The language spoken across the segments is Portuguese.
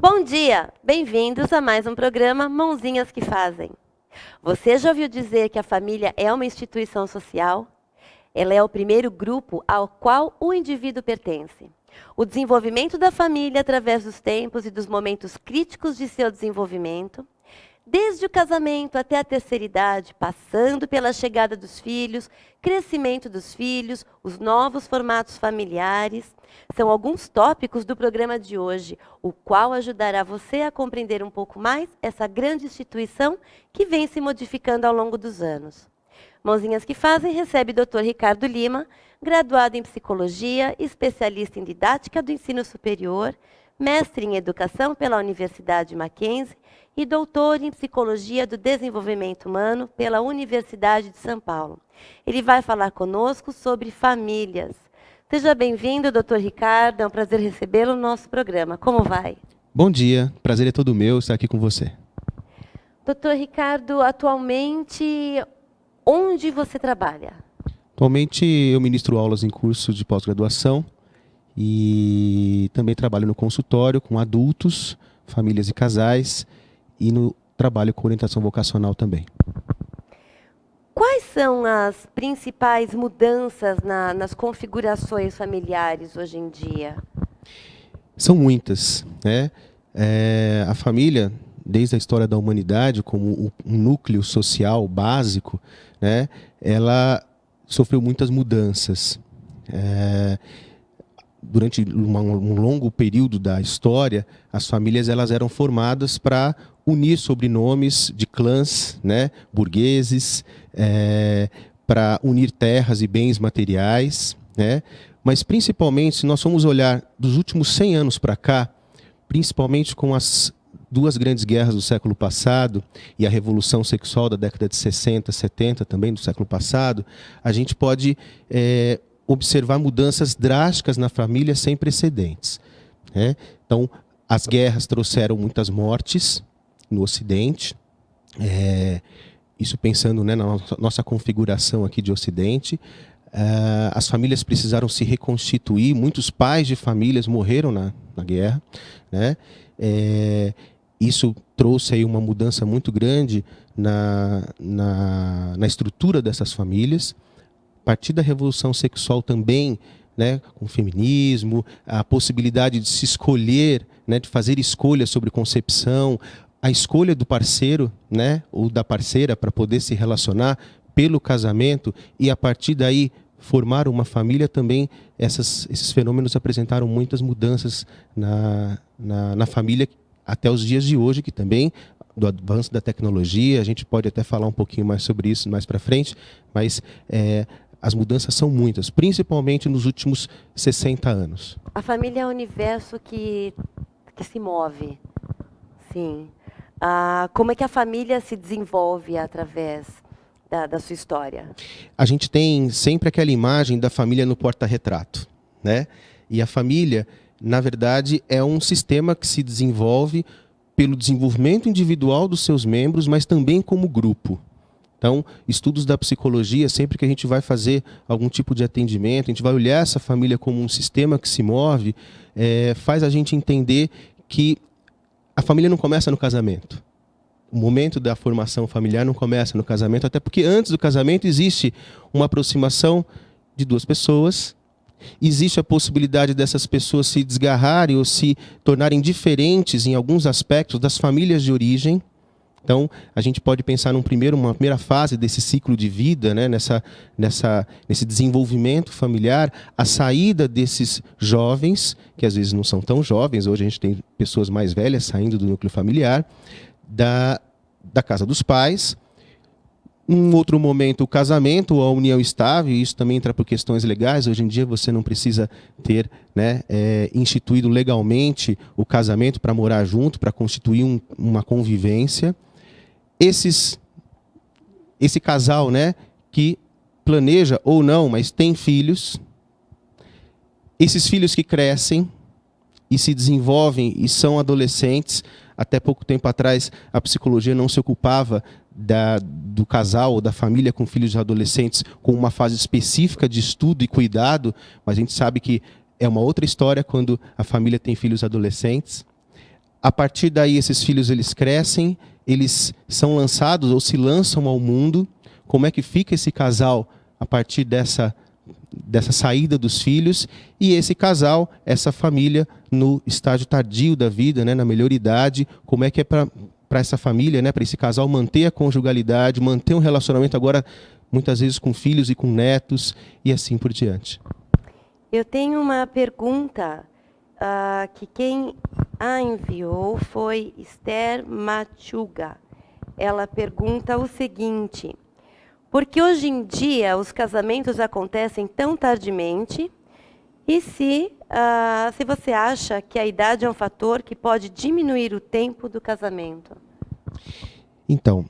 Bom dia! Bem-vindos a mais um programa Mãozinhas que Fazem. Você já ouviu dizer que a família é uma instituição social? Ela é o primeiro grupo ao qual o indivíduo pertence. O desenvolvimento da família através dos tempos e dos momentos críticos de seu desenvolvimento, desde o casamento até a terceira idade, passando pela chegada dos filhos, crescimento dos filhos, os novos formatos familiares, são alguns tópicos do programa de hoje, o qual ajudará você a compreender um pouco mais essa grande instituição que vem se modificando ao longo dos anos. Mãozinhas que Fazem recebe o Dr. Ricardo Lima, graduado em Psicologia, especialista em Didática do Ensino Superior, mestre em Educação pela Universidade Mackenzie e doutor em Psicologia do Desenvolvimento Humano pela Universidade de São Paulo. Ele vai falar conosco sobre famílias. Seja bem-vindo, doutor Ricardo, é um prazer recebê-lo no nosso programa. Como vai? Bom dia, prazer é todo meu estar aqui com você. Doutor Ricardo, atualmente, onde você trabalha? Atualmente eu ministro aulas em curso de pós-graduação e também trabalho no consultório com adultos, famílias e casais e no trabalho com orientação vocacional também. Quais são as principais mudanças nas configurações familiares hoje em dia? São muitas, né? A família, desde a história da humanidade, como um núcleo social básico, né? Ela sofreu muitas mudanças. Durante um longo período da história, as famílias elas eram formadas para unir sobrenomes de clãs, né, burgueses, para unir terras e bens materiais, né? Mas principalmente, se nós formos olhar dos últimos 100 anos para cá, principalmente com as duas grandes guerras do século passado e a revolução sexual da década de 60, 70 também do século passado, a gente pode observar mudanças drásticas na família sem precedentes, né? Então, as guerras trouxeram muitas mortes no Ocidente, isso pensando, né, na nossa configuração aqui de Ocidente. As famílias precisaram se reconstituir, muitos pais de famílias morreram na guerra, né? Isso trouxe aí uma mudança muito grande na estrutura dessas famílias. A partir da revolução sexual também, né, com o feminismo, a possibilidade de se escolher, né, de fazer escolhas sobre concepção, a escolha do parceiro, né, ou da parceira para poder se relacionar pelo casamento e a partir daí formar uma família também, esses fenômenos apresentaram muitas mudanças na família até os dias de hoje, que também, do avanço da tecnologia, a gente pode até falar um pouquinho mais sobre isso mais para frente, mas as mudanças são muitas, principalmente nos últimos 60 anos. A família é um universo que se move, sim. Como é que a família se desenvolve através da sua história? A gente tem sempre aquela imagem da família no porta-retrato, né? E a família, na verdade, é um sistema que se desenvolve pelo desenvolvimento individual dos seus membros, mas também como grupo. Então, estudos da psicologia, sempre que a gente vai fazer algum tipo de atendimento, a gente vai olhar essa família como um sistema que se move, faz a gente entender que a família não começa no casamento. O momento da formação familiar não começa no casamento, até porque antes do casamento existe uma aproximação de duas pessoas, existe a possibilidade dessas pessoas se desgarrarem ou se tornarem diferentes em alguns aspectos das famílias de origem. Então, a gente pode pensar uma primeira fase desse ciclo de vida, né, nesse desenvolvimento familiar, a saída desses jovens, que às vezes não são tão jovens, hoje a gente tem pessoas mais velhas saindo do núcleo familiar, da casa dos pais. Em outro momento, o casamento ou a união estável, e isso também entra por questões legais. Hoje em dia você não precisa ter, né, instituído legalmente o casamento para morar junto, para constituir uma convivência. Esse casal, né, que planeja ou não, mas tem filhos, esses filhos que crescem e se desenvolvem e são adolescentes. Até pouco tempo atrás, a psicologia não se ocupava do casal ou da família com filhos adolescentes com uma fase específica de estudo e cuidado, mas a gente sabe que é uma outra história quando a família tem filhos adolescentes. A partir daí, esses filhos eles crescem, eles são lançados ou se lançam ao mundo. Como é que fica esse casal a partir dessa saída dos filhos? E esse casal, essa família, no estágio tardio da vida, né, na melhor idade, como é que é para essa família, né, para esse casal manter a conjugalidade, manter um relacionamento agora, muitas vezes com filhos e com netos, e assim por diante. Eu tenho uma pergunta que quem a enviou foi Esther Machuga. Ela pergunta o seguinte: por que hoje em dia os casamentos acontecem tão tardiamente? E se você acha que a idade é um fator que pode diminuir o tempo do casamento? Então,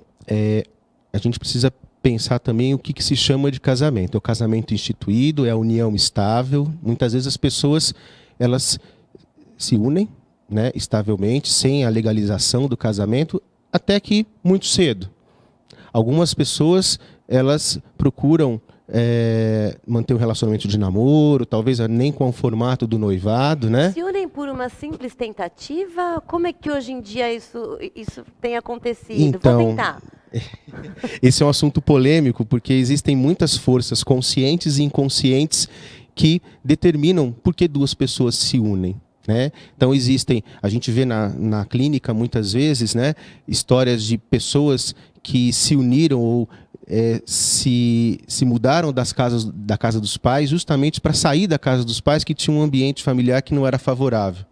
a gente precisa pensar também o que se chama de casamento. É o casamento instituído, é a união estável. Muitas vezes as pessoas elas se unem, né, estavelmente, sem a legalização do casamento, até que muito cedo. Algumas pessoas elas procuram manter um relacionamento de namoro, talvez nem com o formato do noivado, né? Se unem por uma simples tentativa? Como é que hoje em dia isso tem acontecido? Então, vou tentar. Esse é um assunto polêmico, porque existem muitas forças conscientes e inconscientes que determinam por que duas pessoas se unem, né? Então a gente vê na clínica muitas vezes, né, histórias de pessoas que se uniram ou se mudaram da casa dos pais justamente para sair da casa dos pais que tinha um ambiente familiar que não era favorável.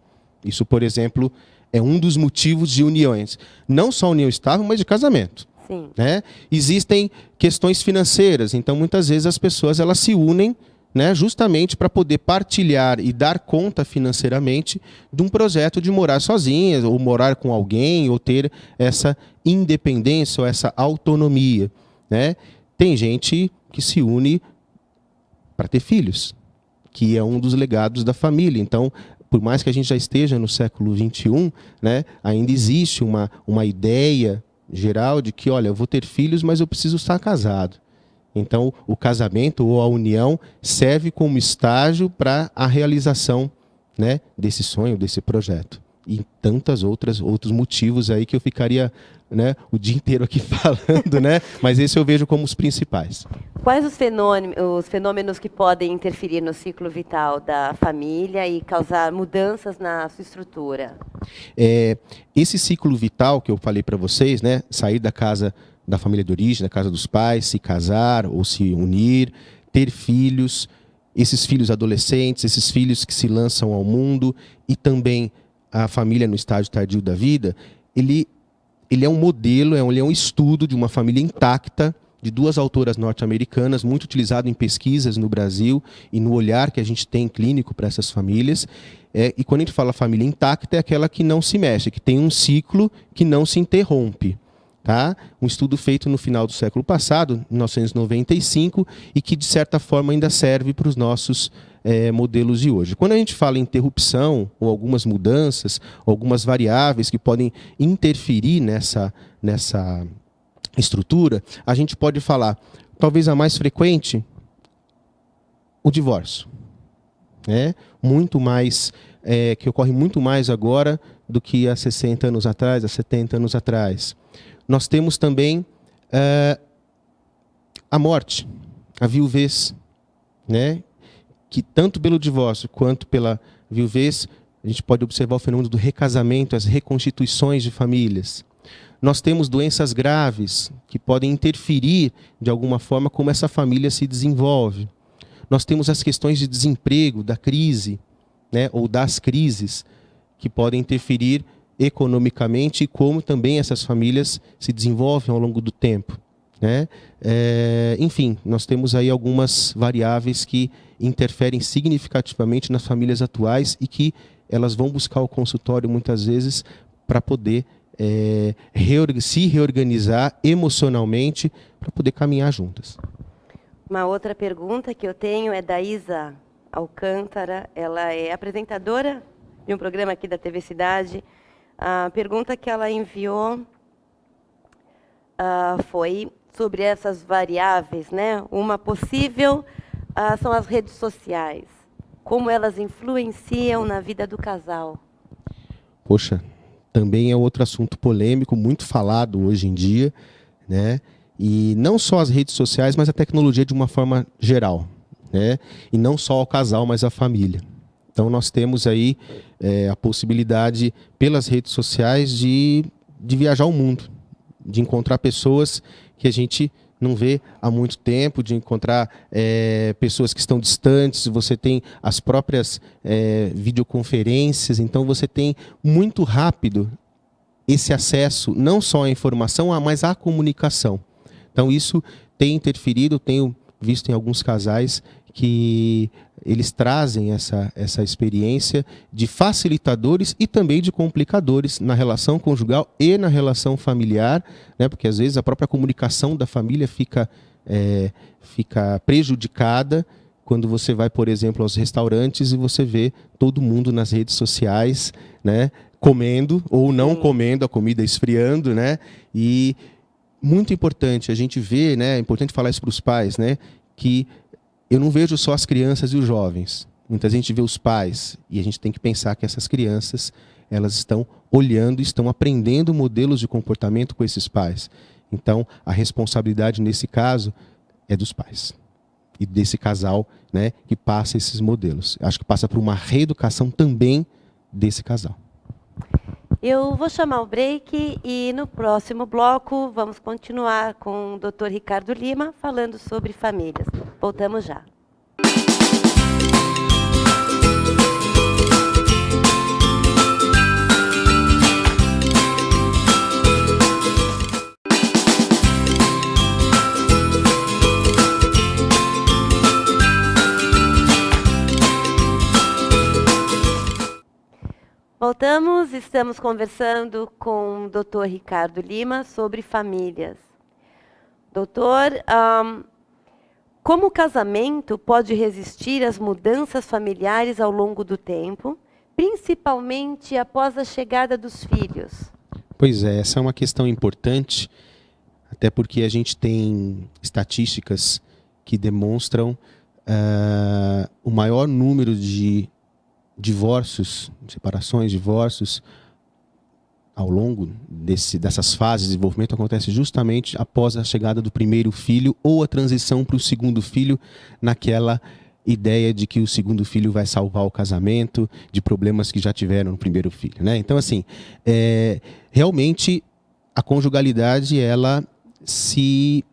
Isso, por exemplo, é um dos motivos de uniões. Não só união estável, mas de casamento. Sim. Né? Existem questões financeiras, então muitas vezes as pessoas elas se unem, né, justamente para poder partilhar e dar conta financeiramente de um projeto de morar sozinhas, ou morar com alguém, ou ter essa independência, ou essa autonomia. Né? Tem gente que se une para ter filhos, que é um dos legados da família. Então, por mais que a gente já esteja no século XXI, né, ainda existe uma ideia geral de que, olha, eu vou ter filhos, mas eu preciso estar casado. Então, o casamento ou a união serve como estágio para a realização, né, desse sonho, desse projeto. E tantos outros motivos aí que eu ficaria, né, o dia inteiro aqui falando, né? Mas esse eu vejo como os principais. Quais os fenômenos que podem interferir no ciclo vital da família e causar mudanças na sua estrutura? Esse ciclo vital que eu falei para vocês, né, sair da casa da família de origem, da casa dos pais, se casar ou se unir, ter filhos, esses filhos adolescentes, esses filhos que se lançam ao mundo e também a família no estágio tardio da vida, ele é um modelo, ele é um estudo de uma família intacta, de duas autoras norte-americanas, muito utilizado em pesquisas no Brasil e no olhar que a gente tem clínico para essas famílias. E quando a gente fala família intacta, é aquela que não se mexe, que tem um ciclo que não se interrompe. Tá? Um estudo feito no final do século passado, 1995, e que, de certa forma, ainda serve para os nossos modelos de hoje. Quando a gente fala em interrupção, ou algumas mudanças, algumas variáveis que podem interferir nessa estrutura, a gente pode falar, talvez a mais frequente, o divórcio. Né? Muito mais, que ocorre muito mais agora do que há 60 anos atrás, há 70 anos atrás. Nós temos também a morte, a viuvez, né? Que tanto pelo divórcio quanto pela viuvez, a gente pode observar o fenômeno do recasamento, as reconstituições de famílias. Nós temos doenças graves que podem interferir, de alguma forma, como essa família se desenvolve. Nós temos as questões de desemprego, da crise, né? Ou das crises, que podem interferir economicamente e como também essas famílias se desenvolvem ao longo do tempo. Né? Enfim, nós temos aí algumas variáveis que interferem significativamente nas famílias atuais e que elas vão buscar o consultório muitas vezes para poder se reorganizar emocionalmente para poder caminhar juntas. Uma outra pergunta que eu tenho é da Isa Alcântara. Ela é apresentadora de um programa aqui da TV Cidade. A pergunta que ela enviou foi sobre essas variáveis, né? Uma possível são as redes sociais. Como elas influenciam na vida do casal? Poxa, também é outro assunto polêmico, muito falado hoje em dia, né? E não só as redes sociais, mas a tecnologia de uma forma geral, né? E não só o casal, mas a família. Então nós temos aí a possibilidade, pelas redes sociais, de viajar o mundo, de encontrar pessoas que a gente não vê há muito tempo, de encontrar pessoas que estão distantes. Você tem as próprias videoconferências, então você tem muito rápido esse acesso, não só à informação, mas à comunicação. Então isso tem interferido, tenho visto em alguns casais que eles trazem essa experiência de facilitadores e também de complicadores na relação conjugal e na relação familiar, né? Porque às vezes a própria comunicação da família fica prejudicada quando você vai, por exemplo, aos restaurantes e você vê todo mundo nas redes sociais, né? Comendo ou não comendo, a comida esfriando, né? E muito importante a gente ver, né? É importante falar isso para os pais, né? Que eu não vejo só as crianças e os jovens. Muita gente vê os pais e a gente tem que pensar que essas crianças, elas estão olhando, estão aprendendo modelos de comportamento com esses pais. Então, a responsabilidade nesse caso é dos pais e desse casal, né, que passa esses modelos. Acho que passa por uma reeducação também desse casal. Eu vou chamar o break e no próximo bloco vamos continuar com o Dr. Ricardo Lima falando sobre famílias. Voltamos já. Voltamos, estamos conversando com o Dr. Ricardo Lima sobre famílias. Doutor, como o casamento pode resistir às mudanças familiares ao longo do tempo, principalmente após a chegada dos filhos? Pois é, essa é uma questão importante, até porque a gente tem estatísticas que demonstram o maior número de divórcios, separações, divórcios, ao longo dessas fases de desenvolvimento acontece justamente após a chegada do primeiro filho ou a transição para o segundo filho, naquela ideia de que o segundo filho vai salvar o casamento de problemas que já tiveram no primeiro filho, né? Então, assim, realmente a conjugalidade, ela se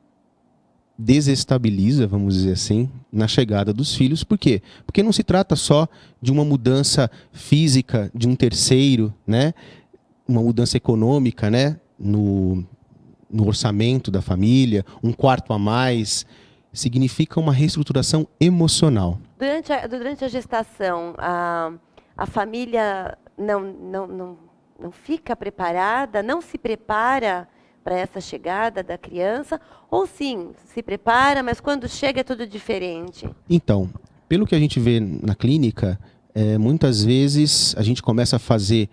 desestabiliza, vamos dizer assim, na chegada dos filhos. Por quê? Porque não se trata só de uma mudança física de um terceiro, né? Uma mudança econômica, né? No orçamento da família, um quarto a mais. Significa uma reestruturação emocional. Durante a gestação, a família não fica preparada, não se prepara para essa chegada da criança, ou sim, se prepara, mas quando chega é tudo diferente? Então, pelo que a gente vê na clínica, muitas vezes a gente começa a fazer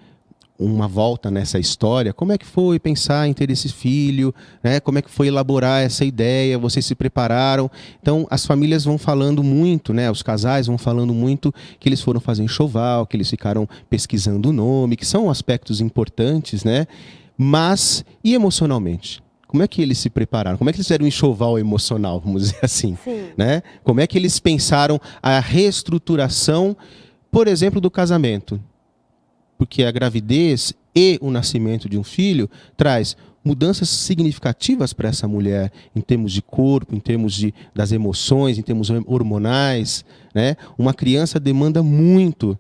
uma volta nessa história. Como é que foi pensar em ter esse filho, né? Como é que foi elaborar essa ideia? Vocês se prepararam? Então, as famílias vão falando muito, né? Os casais vão falando muito que eles foram fazer enxoval, que eles ficaram pesquisando o nome, que são aspectos importantes, né? Mas, e emocionalmente? Como é que eles se prepararam? Como é que eles fizeram um enxoval emocional, vamos dizer assim? Né? Como é que eles pensaram a reestruturação, por exemplo, do casamento? Porque a gravidez e o nascimento de um filho traz mudanças significativas para essa mulher, em termos de corpo, em termos das emoções, em termos hormonais, né? Uma criança demanda muito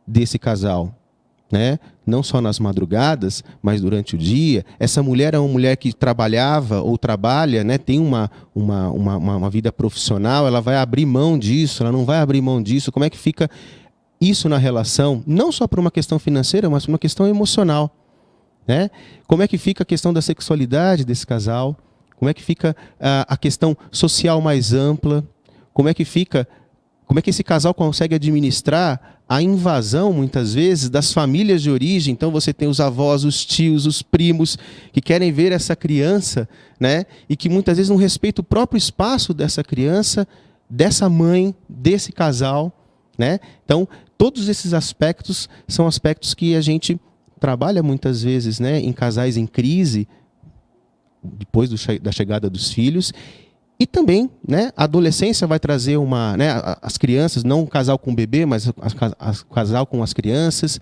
desse casal, né? Não só nas madrugadas, mas durante o dia. Essa mulher é uma mulher que trabalhava ou trabalha, né? Tem uma vida profissional, ela vai abrir mão disso, ela não vai abrir mão disso. Como é que fica isso na relação? Não só por uma questão financeira, mas por uma questão emocional, né? Como é que fica a questão da sexualidade desse casal? Como é que fica a questão social mais ampla? Como é que esse casal consegue administrar a invasão, muitas vezes, das famílias de origem? Então você tem os avós, os tios, os primos, que querem ver essa criança, né? E que muitas vezes não respeitam o próprio espaço dessa criança, dessa mãe, desse casal, né? Então, todos esses aspectos são aspectos que a gente trabalha muitas vezes, né, em casais em crise, depois da chegada dos filhos. E também, né, a adolescência vai trazer as crianças, não um casal com bebê, mas o casal com as crianças.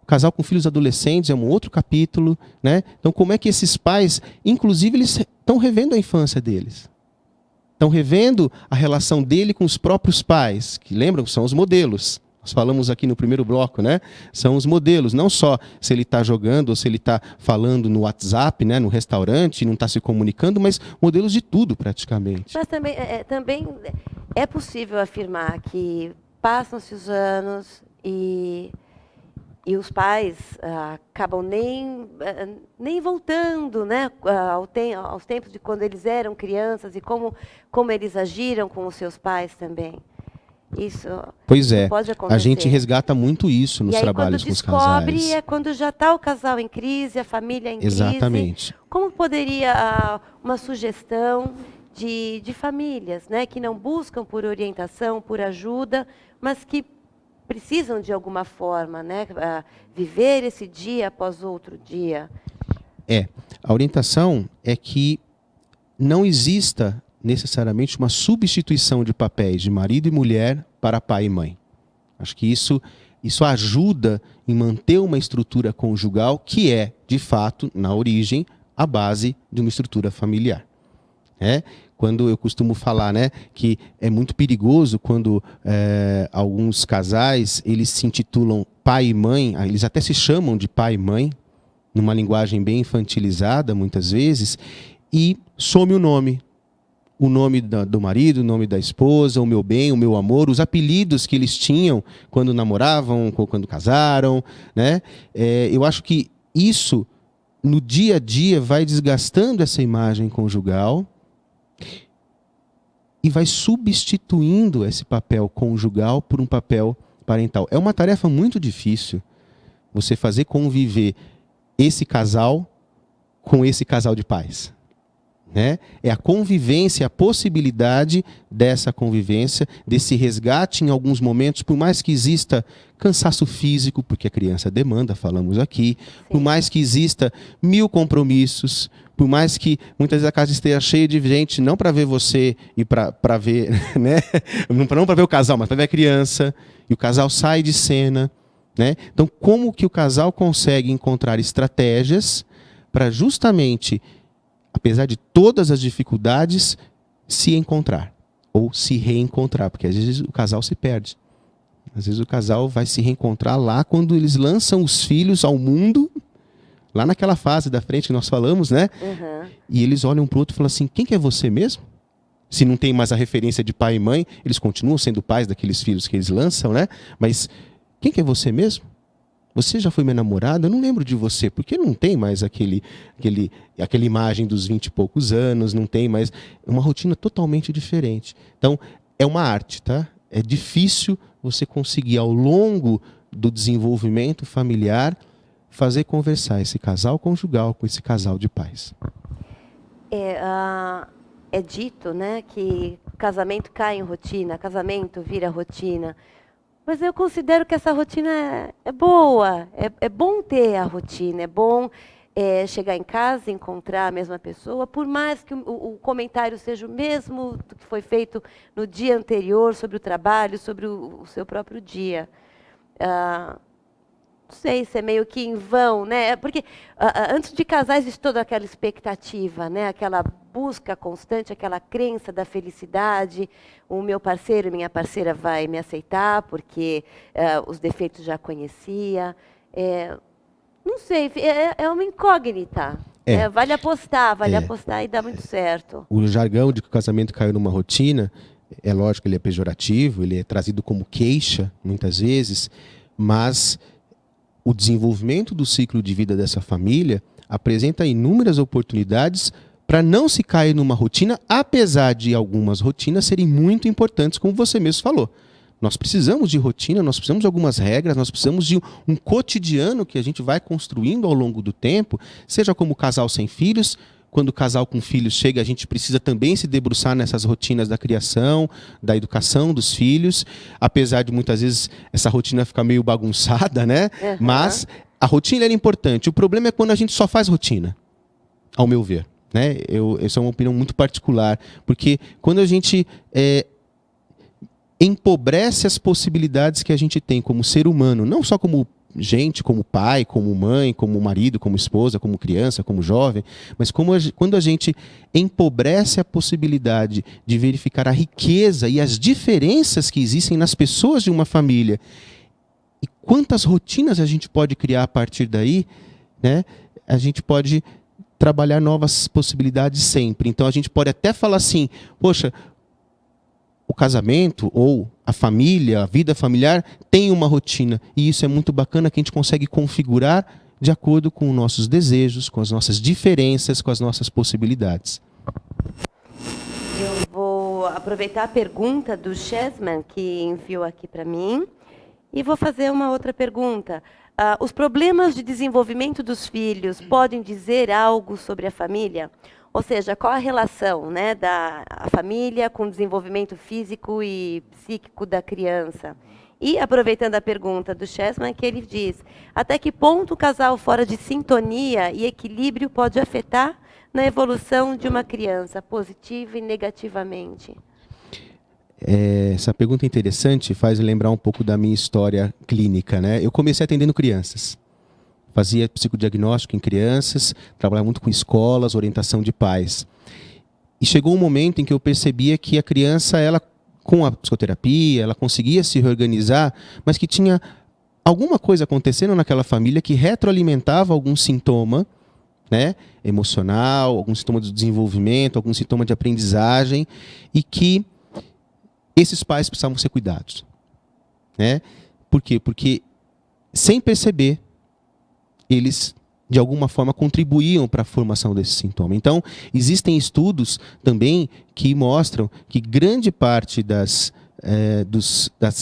O casal com filhos adolescentes é um outro capítulo, né? Então, como é que esses pais, inclusive, eles estão revendo a infância deles? Estão revendo a relação dele com os próprios pais, que lembram, são os modelos. Nós falamos aqui no primeiro bloco, né? São os modelos, não só se ele está jogando ou se ele está falando no WhatsApp, né? No restaurante, não está se comunicando, mas modelos de tudo praticamente. Mas também é possível afirmar que passam-se os anos e os pais acabam nem voltando, né, aos tempos de quando eles eram crianças e como eles agiram com os seus pais também. Isso pode acontecer. A gente resgata muito isso nos trabalhos com os casais. Quando descobre, é quando já está o casal em crise, a família em crise. Exatamente. Como poderia uma sugestão de famílias, né, que não buscam por orientação, por ajuda, mas que precisam de alguma forma, né, viver esse dia após outro dia? A orientação é que não exista necessariamente uma substituição de papéis de marido e mulher para pai e mãe. Acho que isso ajuda em manter uma estrutura conjugal que é, de fato, na origem, a base de uma estrutura familiar. Quando eu costumo falar, né, que é muito perigoso quando alguns casais eles se intitulam pai e mãe, eles até se chamam de pai e mãe, numa linguagem bem infantilizada muitas vezes, e some o nome do marido, o nome da esposa, o meu bem, o meu amor, os apelidos que eles tinham quando namoravam, quando casaram, né? Eu acho que isso, no dia a dia, vai desgastando essa imagem conjugal e vai substituindo esse papel conjugal por um papel parental. É uma tarefa muito difícil você fazer conviver esse casal com esse casal de pais. É a convivência, a possibilidade dessa convivência, desse resgate em alguns momentos, por mais que exista cansaço físico, porque a criança demanda, falamos aqui, por mais que exista 1000 compromissos, por mais que muitas vezes a casa esteja cheia de gente, não para ver você e para ver, né? Não para ver o casal, mas para ver a criança, e o casal sai de cena, né? Então, como que o casal consegue encontrar estratégias para justamente, apesar de todas as dificuldades, se encontrar ou se reencontrar, porque às vezes o casal se perde. Às vezes o casal vai se reencontrar lá quando eles lançam os filhos ao mundo, lá naquela fase da frente que nós falamos, né? Uhum. E eles olham para o outro e falam assim, quem que é você mesmo? Se não tem mais a referência de pai e mãe, eles continuam sendo pais daqueles filhos que eles lançam, né? Mas quem que é você mesmo? Você já foi minha namorada? Eu não lembro de você, porque não tem mais aquela imagem dos 20 e poucos anos, não tem mais... É uma rotina totalmente diferente. Então, é uma arte, tá? É difícil você conseguir, ao longo do desenvolvimento familiar, fazer conversar esse casal conjugal com esse casal de pais. É dito, né, que casamento cai em rotina, casamento vira rotina. Mas eu considero que essa rotina é boa, é bom ter a rotina, é bom chegar em casa e encontrar a mesma pessoa, por mais que o comentário seja o mesmo do que foi feito no dia anterior, sobre o trabalho, sobre o seu próprio dia. Não sei se é meio que em vão, né? Porque antes de casar existe toda aquela expectativa, né? Aquela busca constante, aquela crença da felicidade. O meu parceiro, minha parceira vai me aceitar porque os defeitos já conhecia. Não sei, é uma incógnita. Vale apostar e dá muito certo. O jargão de que o casamento caiu numa rotina, é lógico que ele é pejorativo, ele é trazido como queixa, muitas vezes, mas o desenvolvimento do ciclo de vida dessa família apresenta inúmeras oportunidades para não se cair numa rotina, apesar de algumas rotinas serem muito importantes, como você mesmo falou. Nós precisamos de rotina, nós precisamos de algumas regras, nós precisamos de um cotidiano que a gente vai construindo ao longo do tempo, seja como casal sem filhos. Quando o casal com filhos chega, a gente precisa também se debruçar nessas rotinas da criação, da educação dos filhos, apesar de muitas vezes essa rotina ficar meio bagunçada, né? Uhum. Mas a rotina é importante. O problema é quando a gente só faz rotina, ao meu ver. Né? Essa é uma opinião muito particular, porque quando a gente empobrece as possibilidades que a gente tem como ser humano, não só como gente, como pai, como mãe, como marido, como esposa, como criança, como jovem, mas quando a gente empobrece a possibilidade de verificar a riqueza e as diferenças que existem nas pessoas de uma família, e quantas rotinas a gente pode criar a partir daí, né? A gente pode trabalhar novas possibilidades sempre. Então a gente pode até falar assim, poxa, o casamento ou a família, a vida familiar tem uma rotina, e isso é muito bacana que a gente consegue configurar de acordo com os nossos desejos, com as nossas diferenças, com as nossas possibilidades. Eu vou aproveitar a pergunta do Chessman, que enviou aqui para mim, e vou fazer uma outra pergunta. Os problemas de desenvolvimento dos filhos podem dizer algo sobre a família? Ou seja, qual a relação, né, da família com o desenvolvimento físico e psíquico da criança? E, aproveitando a pergunta do Chessman, que ele diz, até que ponto o casal fora de sintonia e equilíbrio pode afetar na evolução de uma criança, positiva e negativamente? Essa pergunta é interessante, faz lembrar um pouco da minha história clínica, né? Eu comecei atendendo crianças. Fazia psicodiagnóstico em crianças, trabalhava muito com escolas, orientação de pais. E chegou um momento em que eu percebia que a criança, ela, com a psicoterapia, ela conseguia se reorganizar, mas que tinha alguma coisa acontecendo naquela família que retroalimentava algum sintoma, né, emocional, algum sintoma de desenvolvimento, algum sintoma de aprendizagem, e que esses pais precisavam ser cuidados. Né? Por quê? Porque, sem perceber, eles, de alguma forma, contribuíam para a formação desse sintoma. Então, existem estudos também que mostram que grande parte das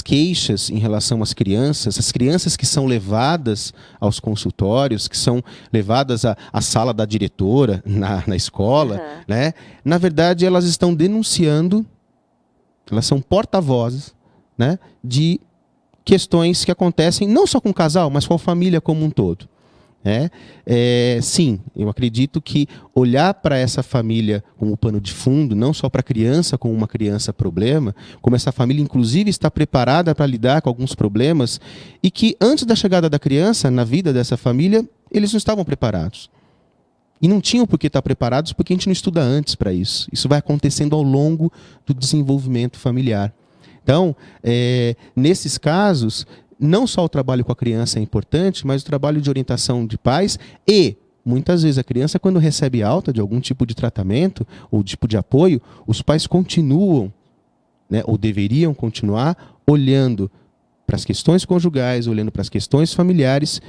queixas em relação às crianças, as crianças que são levadas aos consultórios, que são levadas à sala da diretora na escola, né? Na verdade, elas estão denunciando, elas são porta-vozes, né, de questões que acontecem não só com o casal, mas com a família como um todo. Sim, eu acredito que olhar para essa família como pano de fundo, não só para a criança como uma criança problema, como essa família inclusive está preparada para lidar com alguns problemas, e que antes da chegada da criança na vida dessa família, eles não estavam preparados. E não tinham por que estar preparados, porque a gente não estuda antes para isso. Isso vai acontecendo ao longo do desenvolvimento familiar. Então, nesses casos, não só o trabalho com a criança é importante, mas o trabalho de orientação de pais e, muitas vezes, a criança, quando recebe alta de algum tipo de tratamento ou tipo de apoio, os pais continuam, né, ou deveriam continuar, olhando para as questões conjugais, olhando para as questões familiares,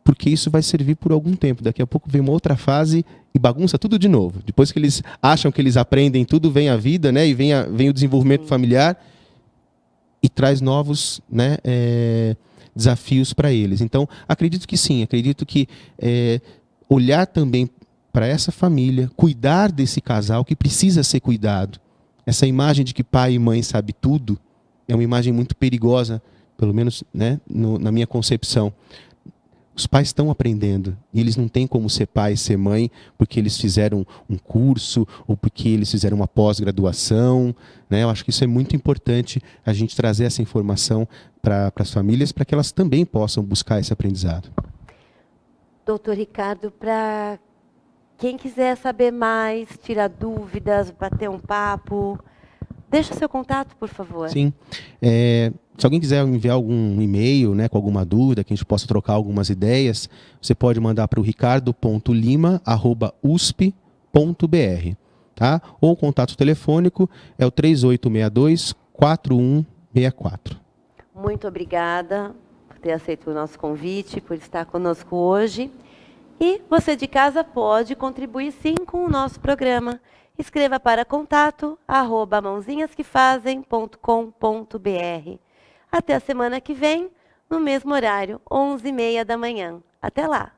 porque isso vai servir por algum tempo. Daqui a pouco vem uma outra fase e bagunça tudo de novo. Depois que eles acham que eles aprendem tudo, vem a vida, né, e vem o desenvolvimento familiar e traz novos, né, desafios para eles. Então, acredito que sim, acredito que olhar também para essa família, cuidar desse casal que precisa ser cuidado. Essa imagem de que pai e mãe sabem tudo é uma imagem muito perigosa, pelo menos, né, na minha concepção. Os pais estão aprendendo, e eles não têm como ser pai e ser mãe porque eles fizeram um curso ou porque eles fizeram uma pós-graduação. Né? Eu acho que isso é muito importante, a gente trazer essa informação para as famílias, para que elas também possam buscar esse aprendizado. Doutor Ricardo, para quem quiser saber mais, tirar dúvidas, bater um papo, deixa o seu contato, por favor. Sim. Se alguém quiser enviar algum e-mail, né, com alguma dúvida, que a gente possa trocar algumas ideias, você pode mandar para o ricardo.lima@usp.br. Tá? Ou o contato telefônico é o 3862-4164. Muito obrigada por ter aceito o nosso convite, por estar conosco hoje. E você de casa pode contribuir sim com o nosso programa. Escreva para contato@mãozinhasquefazem.com.br. Até a semana que vem, no mesmo horário, 11h30 da manhã. Até lá!